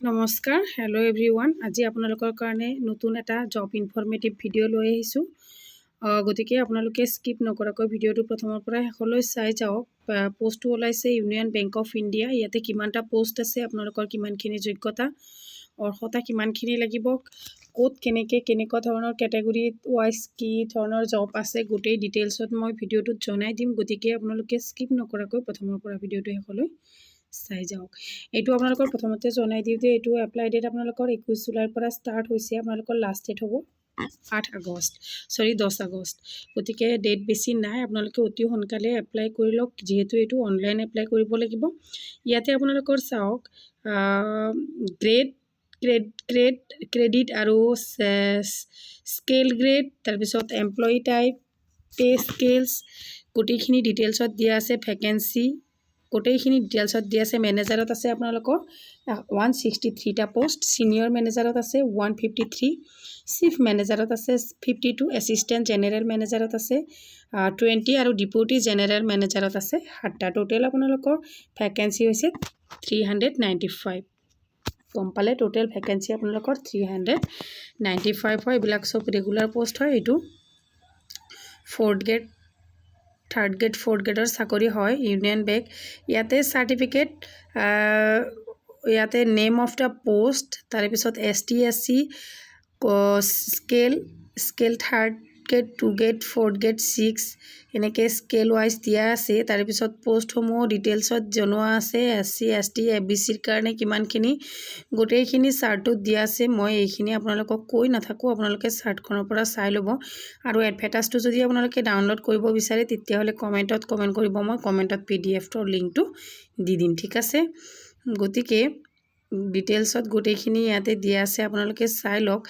নমস্কাৰ hello' everyone আজি আপোনালোকৰ কাৰণে নতুন এটা জব ইনফৰমেটিভ ভিডিঅ' লৈ আহিছোঁ গতিকে আপোনালোকে স্কিপ নকৰাকৈ ভিডিঅ'টো প্ৰথমৰ পৰা শেষলৈ চাই যাওক পোষ্টটো ওলাইছে ইউনিয়ন বেংক অফ ইণ্ডিয়া ইয়াতে কিমানটা পোষ্ট আছে আপোনালোকৰ কিমানখিনি যোগ্যতা অৰ্হতা কিমানখিনি লাগিব ক'ত কেনেকুৱা ধৰণৰ কেটেগৰী ৱাইজ কি ধৰণৰ জব আছে গোটেই ডিটেইলছত মই ভিডিঅ'টোত জনাই দিম গতিকে আপোনালোকে স্কিপ নকৰাকৈ প্ৰথমৰ পৰা ভিডিঅ'টো শেষলৈ চাই যাওক এইটো আপোনালোকৰ প্ৰথমতে জনাই দিওঁ যে এইটো এপ্লাই ডেট আপোনালোকৰ 21 জুলাইৰ পৰা ষ্টাৰ্ট হৈছে আপোনালোকৰ লাষ্ট ডেট হ'ব 10 আগষ্ট গতিকে ডেট বেছি নাই আপোনালোকে অতি সোনকালে এপ্লাই কৰি লওক যেহেতু এইটো অনলাইন এপ্লাই কৰিব লাগিব ইয়াতে আপোনালোকৰ চাওক ক্ৰেডিট আৰু স্কেল গ্ৰেড তাৰপিছত এমপ্লয়ি টাইপ পে স্কেলছ গোটেইখিনি ডিটেইলছত দিয়া আছে ভেকেঞ্চি গোটেইখিনি ডিটেইলছত দিয়া আছে মেনেজাৰত আছে আপোনালোকৰ 163টা পোষ্ট সিনিয়ৰ মেনেজাৰত আছে 153 চিফ মেনেজাৰত আছে 52 এছিষ্টেণ্ট জেনেৰেল মেনেজাৰত আছে 20 আৰু ডিপুটি জেনেৰেল মেনেজাৰত আছে 7টা টোটেল আপোনালোকৰ ভেকেঞ্চি হৈছে 395 গম পালে টোটেল ভেকেঞ্চি আপোনালোকৰ 395 হয় এইবিলাক সব ৰেগুলাৰ পোষ্ট হয় এইটো 4th grade 3rd grade 4th গ্ৰেডৰ চাকৰি হয় ইউনিয়ন বেংক ইয়াতে সাৰ্টিফিকেট ইয়াতে নেম অফ দ্য পোষ্ট তাৰে পিছত ST SC scale 3rd grade 2 grade 4th grade 6 এনেকে স্কেল ৱাইজ দিয়া আছে তাৰে পিছত পোষ্টসমূহ ডিটেইলছত জনোৱা আছে SC ST ABCৰ কাৰণে কিমানখিনি গোটেইখিনি চাৰ্টত দিয়া আছে মই এইখিনি আপোনালোকক কৈ নাথাকো আপোনালোকে চাৰ্টখনৰ পৰা চাই ল'ব আৰু এডভাৰটাইজটো যদি আপোনালোকে ডাউনলোড কৰিব বিচাৰে তেতিয়াহলে কমেন্টত কমেন্ট কৰিব মই কমেন্টত PDF ৰ লিংকটো দি দিম ঠিক আছে গতিকে ডিটেইলছত গোটেইখিনি ইয়াতে দিয়া আছে আপোনালোকে চাই লওক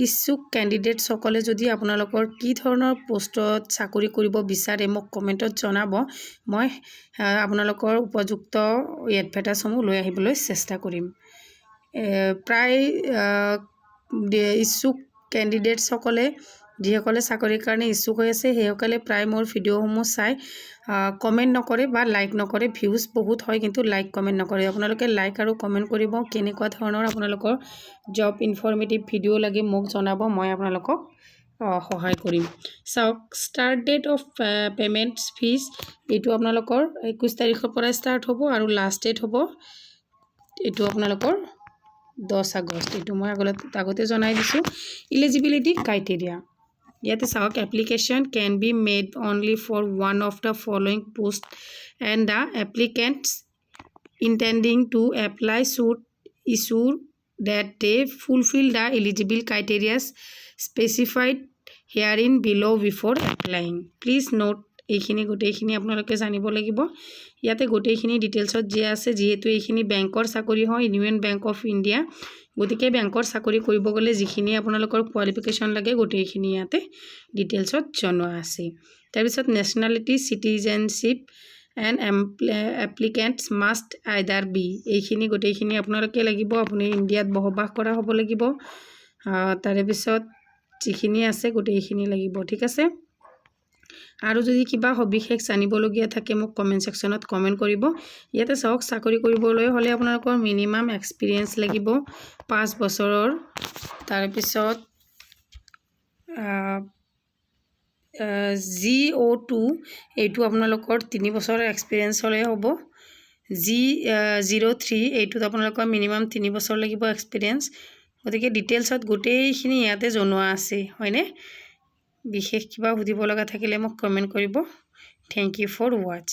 ইচ্ছুক ক্যান্ডিডেট সকলে যদি আপোনালোকৰ কি ধৰণৰ পোষ্টত চাকৰি কৰিব বিচাৰে মোক কমেন্টত জনাব মই আপোনালোকৰ উপযুক্ত এডভাৰটাইজসমূহ লৈ আহিবলৈ চেষ্টা কৰিম প্ৰায় ইচ্ছুক ক্যান্ডিডেট সকলে যিসকলে চাকৰিৰ কাৰণে ইচ্ছুক হৈ আছে সেইসকলে প্ৰায় মোৰ ভিডিঅ'সমূহ চাই কমেন্ট নকৰে বা লাইক নকৰে ভিউজ বহুত হয় কিন্তু লাইক কমেন্ট নকৰে আপোনালোকে লাইক আৰু কমেন্ট কৰিব কেনেকুৱা ধৰণৰ আপোনালোকৰ জব ইনফৰমেটিভ ভিডিঅ' লাগে মোক জনাব মই আপোনালোকক সহায় কৰিম চাওক start date of payment fees এইটো আপোনালোকৰ 21 তাৰিখৰ পৰা ষ্টাৰ্ট হ'ব আৰু লাষ্ট ডেট হ'ব এইটো আপোনালোকৰ 10 আগষ্ট এইটো মই আগতে জনাই দিছো এলিজিবিলিটি ক্ৰাইটেৰিয়া ইয়াতে চাওক application can be made only for one of the following post and the applicants intending to apply should ensure that they fulfill the eligible criteria specified herein below before applying please note এইখিনি গোটেইখিনি আপোনালোকে জানিব লাগিব ইয়াতে গোটেইখিনি ডিটেইলছত দিয়া আছে যেহেতু এইখিনি বেংকৰ চাকৰি হয় ইউনিয়ন বেংক অফ ইণ্ডিয়া গতিকে বেংকৰ চাকৰি কৰিব গলে যিখিনি আপোনালোকৰ কোৱালিফিকেশন লাগে গোটেইখিনি ইয়াতে ডিটেইলছত জনোৱা আছে তাৰ পিছত nationality citizenship and applicants must either be এইখিনি গোটেইখিনি আপোনালোকে লাগিব আপুনি ইণ্ডিয়াত বসবাস কৰা হ'ব লাগিব তাৰে পিছত যিখিনি আছে গোটেইখিনি লাগিব ঠিক আছে আৰু যদি কিবা সবিশেষ জানিবলগীয়া থাকে মোক কমেন্ট সেকশনত কমেন্ট কৰিব ইয়াতে চাওক চাকৰি কৰিবলৈ হলে আপোনালোকৰ মিনিমাম এক্সপেৰিয়েন্স লাগিব 5 বছৰৰ তাৰ পিছত GO2 এইটো আপোনালোকৰ 3 বছৰৰ এক্সপেৰিয়েন্স হলে হ'ব G03 এইটো আপোনালোকৰ মিনিমাম 3 বছৰ লাগিব এক্সপেৰিয়েন্স গতিকে ডিটেইলছত গোটেইখিনি ইয়াতে জনোৱা আছে হয়নে বিশেষ কিবা সুধিব লগা থাকিলে মোক কমেন্ট কৰিব থ্যাংক ইউ ফৰ ওয়াচ